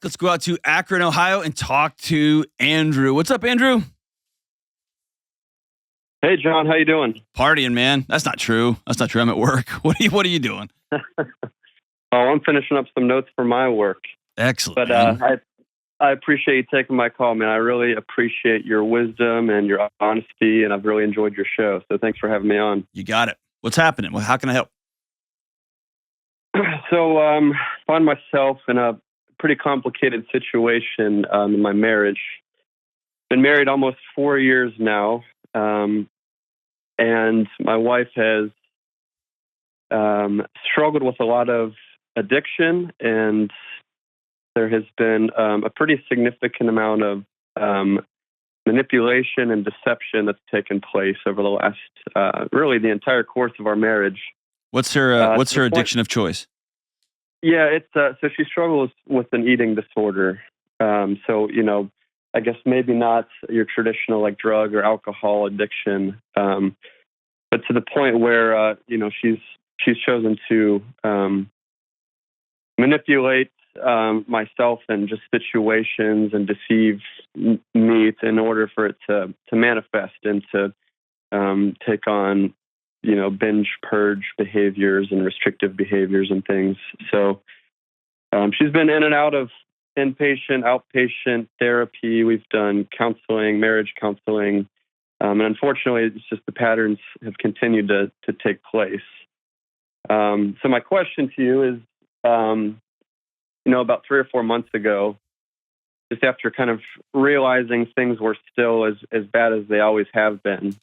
Let's go out to Akron, Ohio, and talk to Andrew. What's up, Andrew? Hey, John. How you doing? Partying, man. That's not true. I'm at work. What are you doing? I'm finishing up some notes for my work. Excellent. But I appreciate you taking my call, man. I really appreciate your wisdom and your honesty, and I've really enjoyed your show. So thanks for having me on. You got it. What's happening? How can I help? So find myself in a pretty complicated situation in my marriage. Been married almost 4 years now, and my wife has struggled with a lot of addiction, and there has been a pretty significant amount of manipulation and deception that's taken place over the last, really the entire course of our marriage. What's her addiction of choice? Yeah, it's so she struggles with an eating disorder. So I guess maybe not your traditional like drug or alcohol addiction, but to the point where she's chosen to manipulate myself and just situations and deceive me in order for it to manifest and to take on binge purge behaviors and restrictive behaviors and things. So she's been in and out of inpatient, outpatient therapy. We've done counseling, marriage counseling, and unfortunately, it's just the patterns have continued to take place. So my question to you is, about 3 or 4 months ago, just after kind of realizing things were still as bad as they always have been,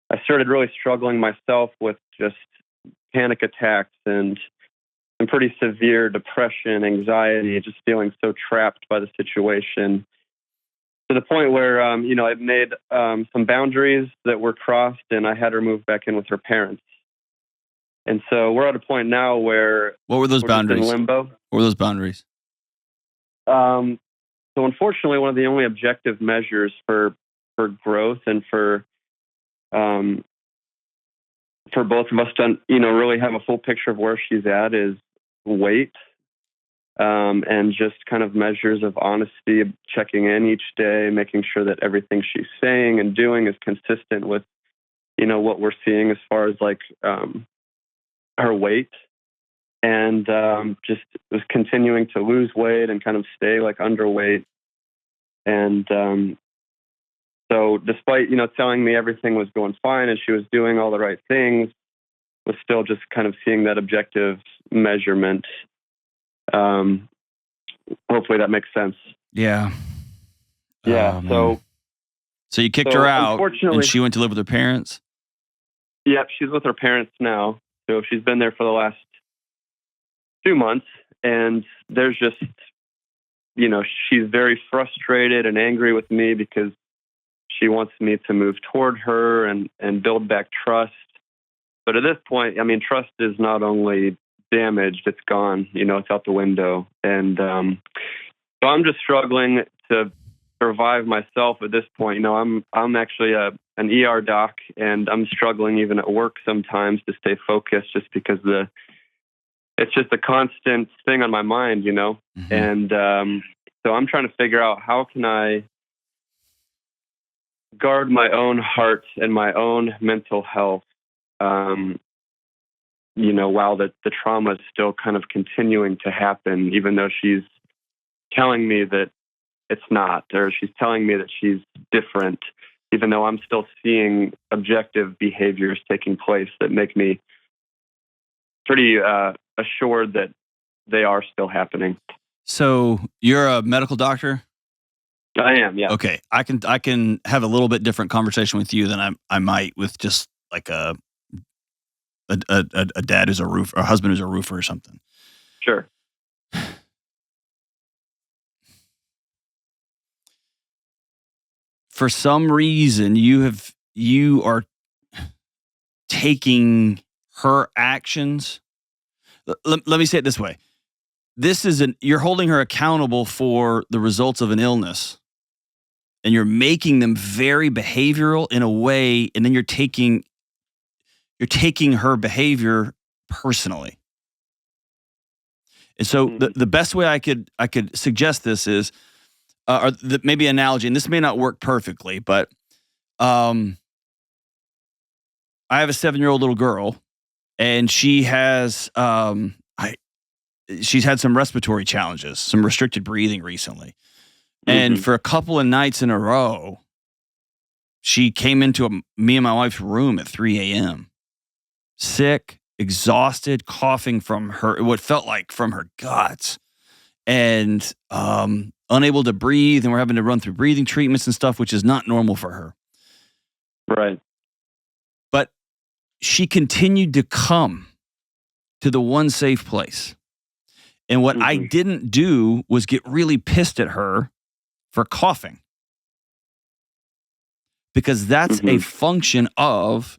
I started really struggling myself with just panic attacks and some pretty severe depression, anxiety, just feeling so trapped by the situation, to the point where, I've made some boundaries that were crossed, and I had her move back in with her parents. And so we're at a point now where... What were those boundaries? In limbo. What were those boundaries? So unfortunately, one of the only objective measures for growth and for both of us to, really have a full picture of where she's at is weight, and just kind of measures of honesty, checking in each day, making sure that everything she's saying and doing is consistent with, what we're seeing as far as like her weight, and just was continuing to lose weight and kind of stay like underweight. And so despite, telling me everything was going fine and she was doing all the right things, was still just kind of seeing that objective measurement. Hopefully that makes sense. Yeah. Yeah. So you kicked her out and she went to live with her parents? Yep. She's with her parents now. So she's been there for the last 2 months, and there's just, she's very frustrated and angry with me because she wants me to move toward her and build back trust. But at this point, trust is not only damaged, it's gone, it's out the window. And so I'm just struggling to survive myself at this point. I'm actually an ER doc, and I'm struggling even at work sometimes to stay focused just because it's just a constant thing on my mind, Mm-hmm. And so I'm trying to figure out how can I guard my own heart and my own mental health, while the trauma is still kind of continuing to happen, even though she's telling me that it's not, or she's telling me that she's different, even though I'm still seeing objective behaviors taking place that make me pretty assured that they are still happening. So you're a medical doctor? I am, yeah. Okay, I can have a little bit different conversation with you than I might with just like a dad who's a roofer, or a husband who's a roofer or something. Sure. For some reason, you are taking her actions. Let me say it this way: you're holding her accountable for the results of an illness, and you're making them very behavioral in a way, and then you're taking her behavior personally. And so the best way I could suggest this is, maybe analogy, and this may not work perfectly, but I have a 7-year-old little girl, and she has she's had some respiratory challenges, some restricted breathing recently. And for a couple of nights in a row, she came into me and my wife's room at 3 a.m. sick, exhausted, coughing from what felt like from her guts, and unable to breathe. And we're having to run through breathing treatments and stuff, which is not normal for her. Right. But she continued to come to the one safe place. And what I didn't do was get really pissed at her for coughing, because that's a function of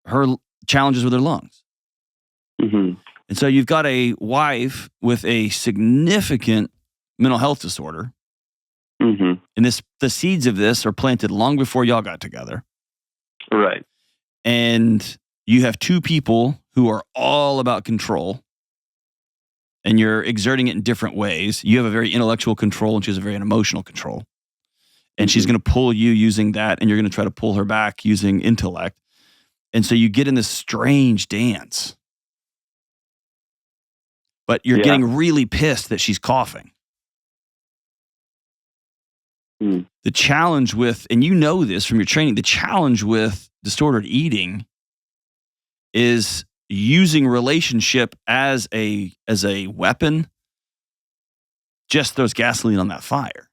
her challenges with her lungs. And so you've got a wife with a significant mental health disorder. And the seeds of this are planted long before y'all got together. Right. And you have two people who are all about control, and you're exerting it in different ways. You have a very intellectual control, and she has a very emotional control. And she's going to pull you using that, and you're going to try to pull her back using intellect. And so you get in this strange dance. But you're getting really pissed that she's coughing. The challenge with, and you know this from your training, the challenge with disordered eating is using relationship as a weapon just throws gasoline on that fire.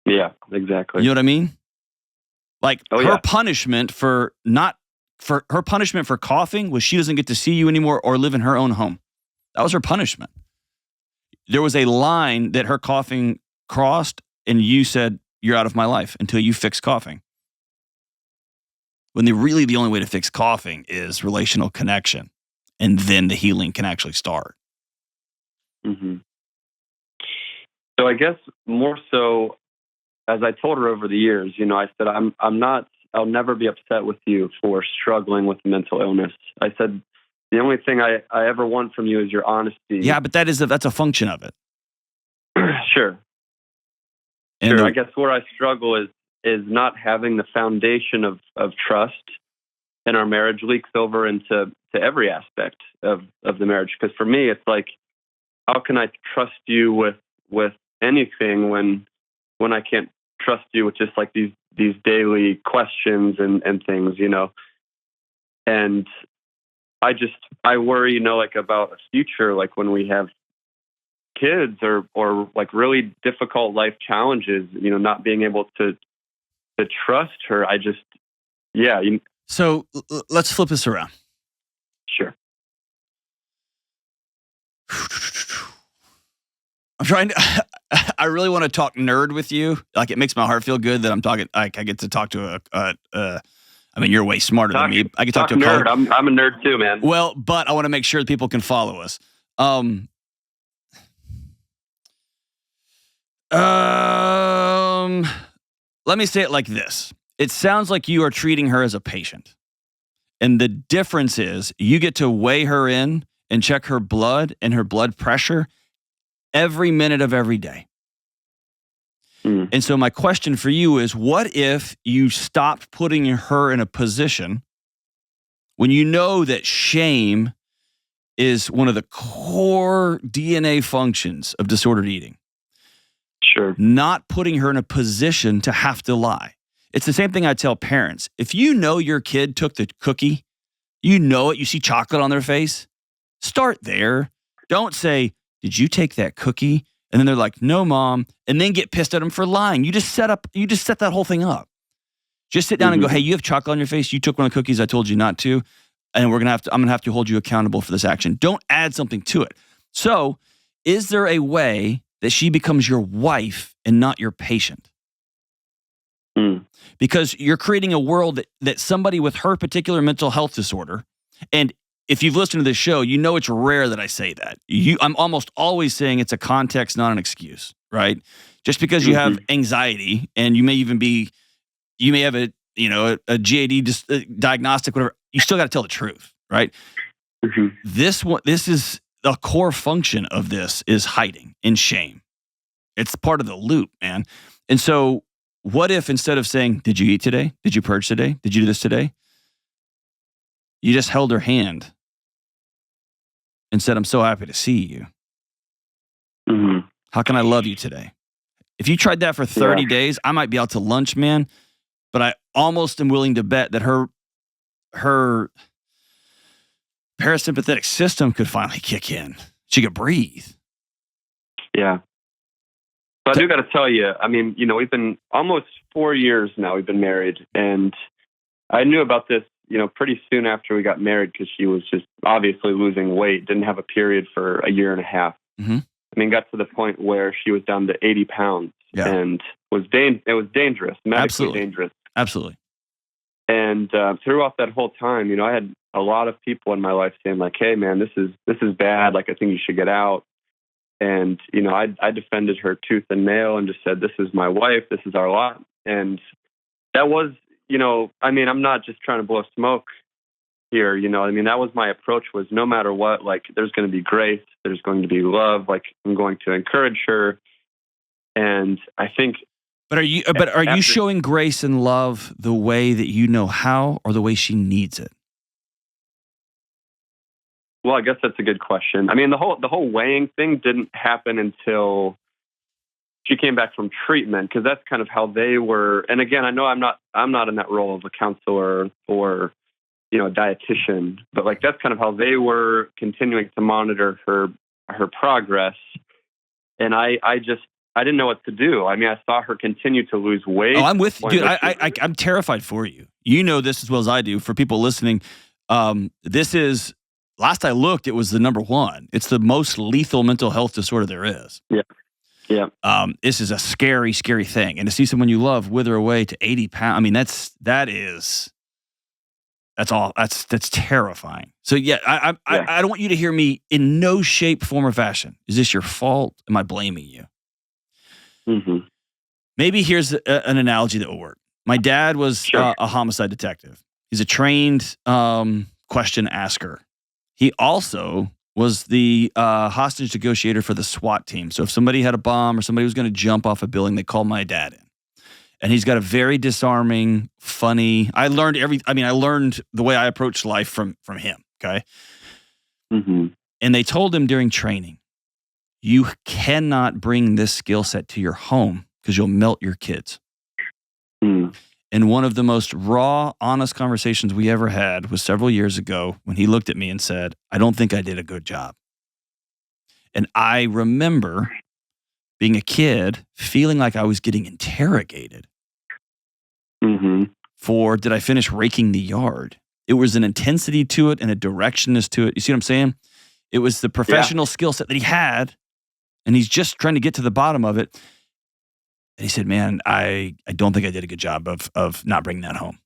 Yeah, exactly. You know what I mean? Like her punishment for her punishment for coughing was she doesn't get to see you anymore or live in her own home. That was her punishment. There was a line that her coughing crossed, and you said, "You're out of my life until you fix coughing." When the only way to fix coughing is relational connection, and then the healing can actually start. So I guess more so, as I told her over the years, I said, I'll never be upset with you for struggling with mental illness. I said, the only thing I ever want from you is your honesty. Yeah, but that's a function of it. Sure. And I guess where I struggle is not having the foundation of trust, and our marriage leaks over into every aspect of the marriage. Because for me, it's like, how can I trust you with anything when I can't trust you with just like these daily questions and things, And I worry, like about a future, like when we have kids or like really difficult life challenges, not being able to trust her. So let's flip this around. Sure. I'm trying to, I really want to talk nerd with you. Like, it makes my heart feel good that I'm talking, like I get to talk to I mean, you're way smarter than me. I can talk to a nerd. I'm a nerd too, man. Well, but I want to make sure that people can follow us. Let me say it like this. It sounds like you are treating her as a patient. And the difference is you get to weigh her in and check her blood and her blood pressure every minute of every day. And so my question for you is, what if you stopped putting her in a position when you know that shame is one of the core DNA functions of disordered eating? Sure. Not putting her in a position to have to lie. It's the same thing I tell parents. If you know your kid took the cookie, you know it, you see chocolate on their face, start there. Don't say, "Did you take that cookie?" And then they're like, "No, Mom," and then get pissed at them for lying. You just set that whole thing up. Just sit down and go, "Hey, you have chocolate on your face. You took one of the cookies I told you not to, and I'm gonna have to hold you accountable for this action." Don't add something to it. So, is there a way that she becomes your wife and not your patient? Because you're creating a world that somebody with her particular mental health disorder, and if you've listened to this show, you know it's rare that I say that. I'm almost always saying it's a context, not an excuse, right? Just because you have anxiety and you may have a GAD diagnostic, whatever, you still got to tell the truth, right? This is the core function of this is hiding in shame. It's part of the loop, man. And so what if instead of saying, did you eat today? Did you purge today? Did you do this today? You just held her hand and said, I'm so happy to see you. Mm-hmm. How can I love you today? If you tried that for 30 days, I might be out to lunch, man. But I almost am willing to bet that her parasympathetic system could finally kick in. She could breathe. Yeah. So I do got to tell you, I mean, we've been almost 4 years now. We've been married, and I knew about this, pretty soon after we got married because she was just obviously losing weight. Didn't have a period for a year and a half. Mm-hmm. I mean, got to the point where she was down to 80 pounds, and it was dangerous, medically dangerous. Absolutely. And throughout that whole time, I had a lot of people in my life saying like, "Hey, man, this is bad. Like, I think you should get out." And I defended her tooth and nail and just said, "This is my wife. This is our lot." And that was, I mean, I'm not just trying to blow smoke here. I mean, that was my approach. Was no matter what, like, there's going to be grace. There's going to be love. Like, I'm going to encourage her. And I think. But are you showing grace and love the way that you know how, or the way she needs it? Well, I guess that's a good question. I mean, the whole weighing thing didn't happen until she came back from treatment, because that's kind of how they were. And again, I know I'm not in that role of a counselor or a dietitian, but like that's kind of how they were continuing to monitor her progress. And I didn't know what to do. I mean, I saw her continue to lose weight. Oh, I'm with you, dude. I'm terrified for you. You know this as well as I do. For people listening, this is, last I looked, it was the number one. It's the most lethal mental health disorder there is. Yeah. Yeah. This is a scary, scary thing. And to see someone you love wither away to 80 pounds, I mean, that's terrifying. So yeah, I don't want you to hear me in no shape, form, or fashion. Is this your fault? Am I blaming you? Mm-hmm. Maybe here's an analogy that will work. My dad was a homicide detective. He's a trained question asker. He also was the hostage negotiator for the SWAT team. So if somebody had a bomb or somebody was going to jump off a building, they called my dad in. And he's got a very disarming, funny. I learned the way I approach life from him. Okay. Mm-hmm. And they told him during training, you cannot bring this skill set to your home because you'll melt your kids. Mm. And one of the most raw, honest conversations we ever had was several years ago when he looked at me and said, I don't think I did a good job. And I remember being a kid feeling like I was getting interrogated for, did I finish raking the yard? It was an intensity to it and a directionness to it. You see what I'm saying? It was the professional skill set that he had, and he's just trying to get to the bottom of it. And he said, man, I don't think I did a good job of not bringing that home.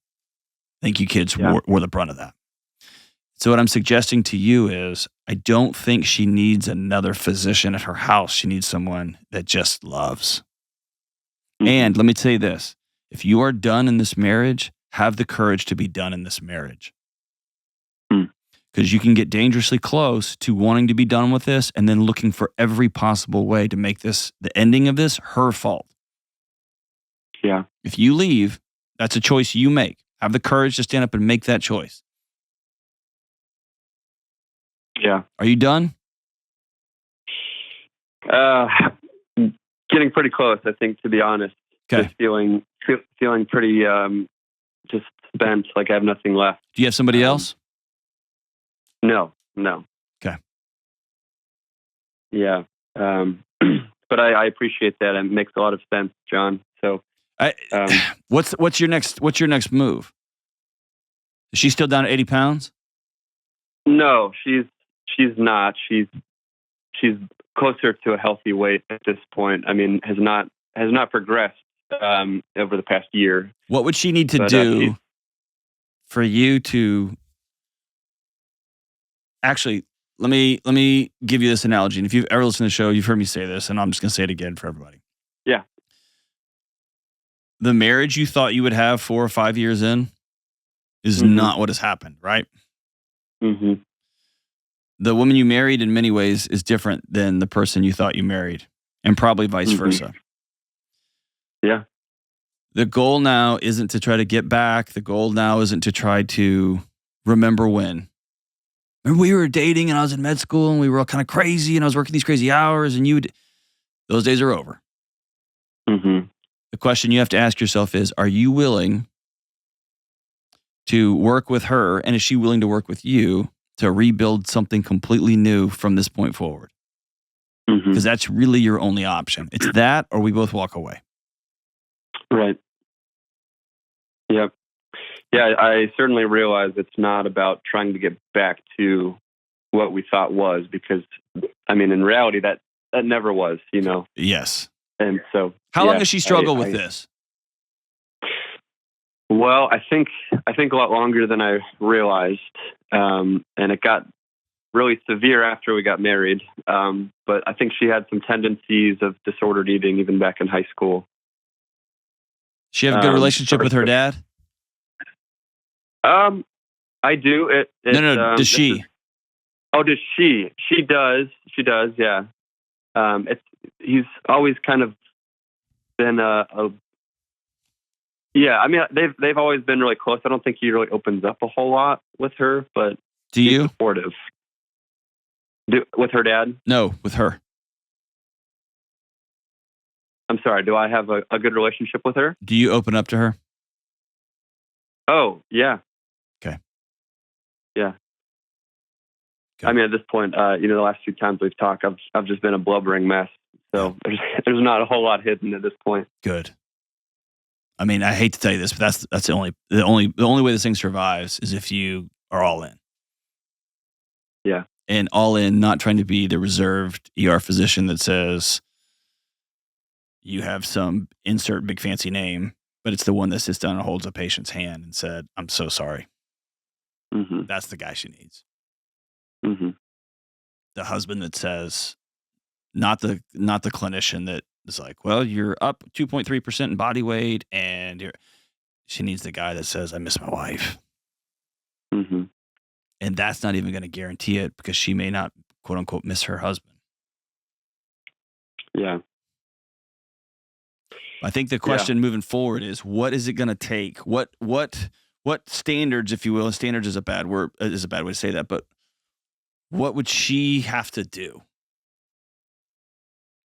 I think you kids wore the brunt of that. So what I'm suggesting to you is, I don't think she needs another physician at her house. She needs someone that just loves. Mm-hmm. And let me tell you this. If you are done in this marriage, have the courage to be done in this marriage. Because you can get dangerously close to wanting to be done with this and then looking for every possible way to make this, the ending of this, her fault. Yeah. If you leave, that's a choice you make. Have the courage to stand up and make that choice. Yeah. Are you done? Getting pretty close, I think, to be honest. Okay. Just feeling pretty just spent, like I have nothing left. Do you have somebody else? No. Okay. Yeah. But I appreciate that. It makes a lot of sense, John. So what's your next move? Is she still down at 80 pounds? No, she's not. She's closer to a healthy weight at this point. I mean, has not progressed over the past year. What would she need to do for you to actually? Let me give you this analogy. And if you've ever listened to the show, you've heard me say this, and I'm just going to say it again for everybody. Yeah. The marriage you thought you would have 4 or 5 years in is not what has happened, right? Mm-hmm. the woman you married in many ways is different than the person you thought you married, and probably vice versa. Yeah. The goal now isn't to try to get back. The goal now isn't to try to remember when. Remember we were dating and I was in med school and we were all kind of crazy and I was working these crazy hours and those days are over. Mm-hmm. The question you have to ask yourself is, are you willing to work with her, and is she willing to work with you to rebuild something completely new from this point forward? Because that's really your only option. It's that, or we both walk away. Right. Yep. Yeah, I certainly realize it's not about trying to get back to what we thought was, because, I mean, in reality, that never was, you know? Yes. And so, how long has she struggled with this? Well, I think a lot longer than I realized, and it got really severe after we got married. But I think she had some tendencies of disordered eating even back in high school. She have a good relationship with her dad? I do. No. Does she? Does she? She does. She does. Yeah. He's always kind of been yeah. I mean, they've always been really close. I don't think he really opens up a whole lot with her, but do you? He's supportive. With her dad? No, with her. I'm sorry. Do I have a good relationship with her? Do you open up to her? Oh, yeah. Okay. Yeah. Okay. I mean, at this point, the last few times we've talked, I've just been a blubbering mess. So there's not a whole lot hidden at this point. Good. I mean, I hate to tell you this, but that's the only way this thing survives is if you are all in. Yeah. And all in, not trying to be the reserved ER physician that says you have some insert big fancy name, but it's the one that sits down and holds a patient's hand and said, "I'm so sorry." Mm-hmm. That's the guy she needs. Mm-hmm. The husband that says, not the clinician that is like, "Well, you're up 2.3% in body weight," and she needs the guy that says, "I miss my wife." Mm-hmm. And that's not even going to guarantee it, because she may not, quote unquote, miss her husband. Yeah. I think the question moving forward is, what is it going to take? What standards, if you will, standards is a bad word, is a bad way to say that, but what would she have to do?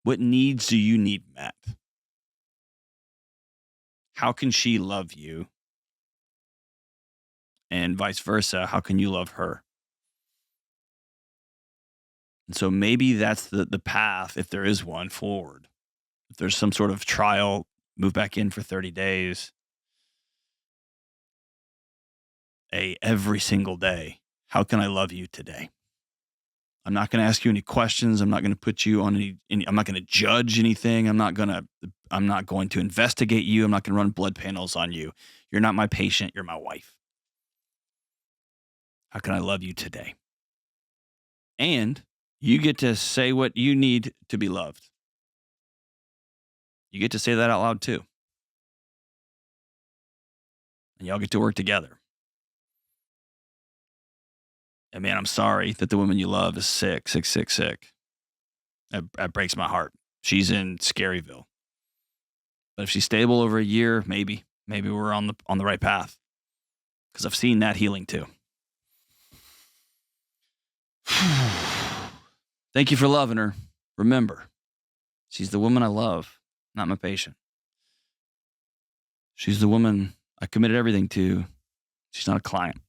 What needs do you need met? How can she love you? And vice versa, how can you love her? And so maybe that's the path, if there is one, forward. If there's some sort of trial, move back in for 30 days. Every single day, how can I love you today? I'm not going to ask you any questions. I'm not going to put you on any I'm not going to judge anything. I'm not going to investigate you. I'm not going to run blood panels on you. You're not my patient. You're my wife. How can I love you today? And you get to say what you need to be loved. You get to say that out loud too. And y'all get to work together. And man, I'm sorry that the woman you love is sick. That breaks my heart. She's in Scaryville. But if she's stable over a year, maybe we're on the right path. Because I've seen that healing too. Thank you for loving her. Remember, she's the woman I love, not my patient. She's the woman I committed everything to. She's not a client.